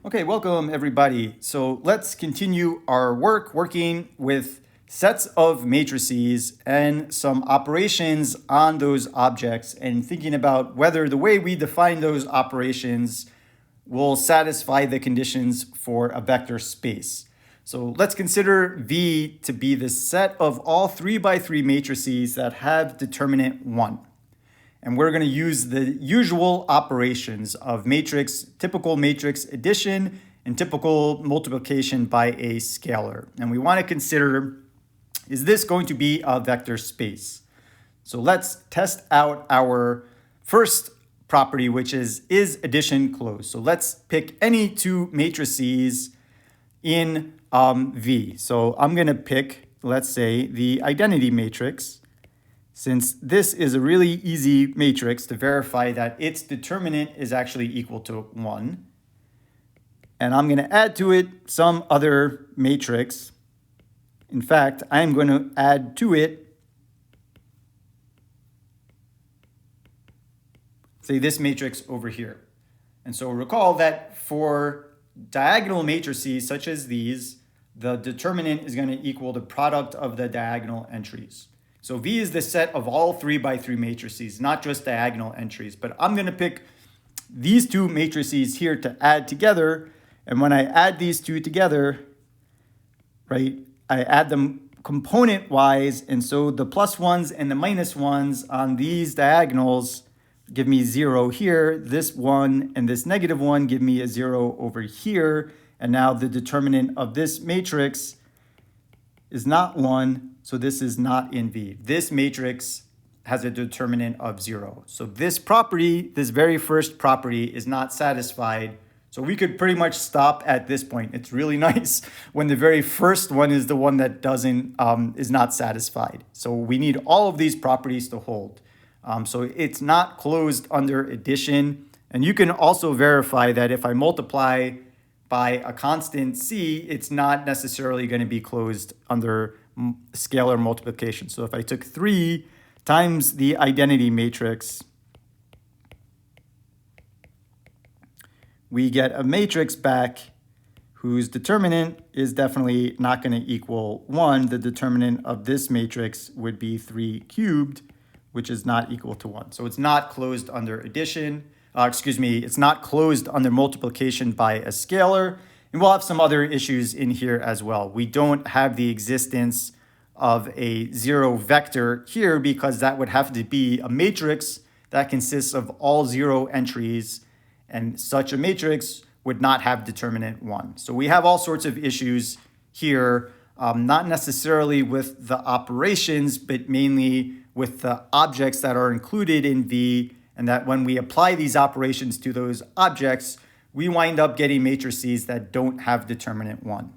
Okay, welcome everybody. So let's continue our working with sets of matrices and some operations on those objects and thinking about whether the way we define those operations will satisfy the conditions for a vector space. So let's consider V to be the set of all 3x3 matrices that have determinant 1. And we're going to use the usual operations of typical matrix addition and typical multiplication by a scalar. And we want to consider, is this going to be a vector space? So let's test out our first property, which is addition closed? So let's pick any two matrices in V. So I'm going to pick, let's say, the identity matrix. Since this is a really easy matrix to verify that its determinant is actually equal to 1. And I'm going to add to it some other matrix. In fact, I'm going to add to it, say, this matrix over here. And so recall that for diagonal matrices such as these, the determinant is going to equal the product of the diagonal entries. So V is the set of all 3x3 matrices, not just diagonal entries. But I'm going to pick these two matrices here to add together. And when I add these two together, right, I add them component-wise. And so the plus ones and the minus ones on these diagonals give me 0 here. This 1 and this negative 1 give me a 0 over here. And now the determinant of this matrix is not 1. So this is not in V. This matrix has a determinant of 0. So this property, this very first property, is not satisfied. So we could pretty much stop at this point. It's really nice when the very first one is the one that is not satisfied. So we need all of these properties to hold. So it's not closed under addition. And you can also verify that if I multiply by a constant C, it's not necessarily going to be closed under scalar multiplication. So if I took 3 times the identity matrix, we get a matrix back whose determinant is definitely not going to equal 1. The determinant of this matrix would be 3 cubed, which is not equal to 1. So it's not closed under addition. It's not closed under multiplication by a scalar. And we'll have some other issues in here as well. We don't have the existence of a 0 vector here because that would have to be a matrix that consists of all 0 entries. And such a matrix would not have determinant 1. So we have all sorts of issues here, not necessarily with the operations, but mainly with the objects that are included in V, and that when we apply these operations to those objects, we wind up getting matrices that don't have determinant 1.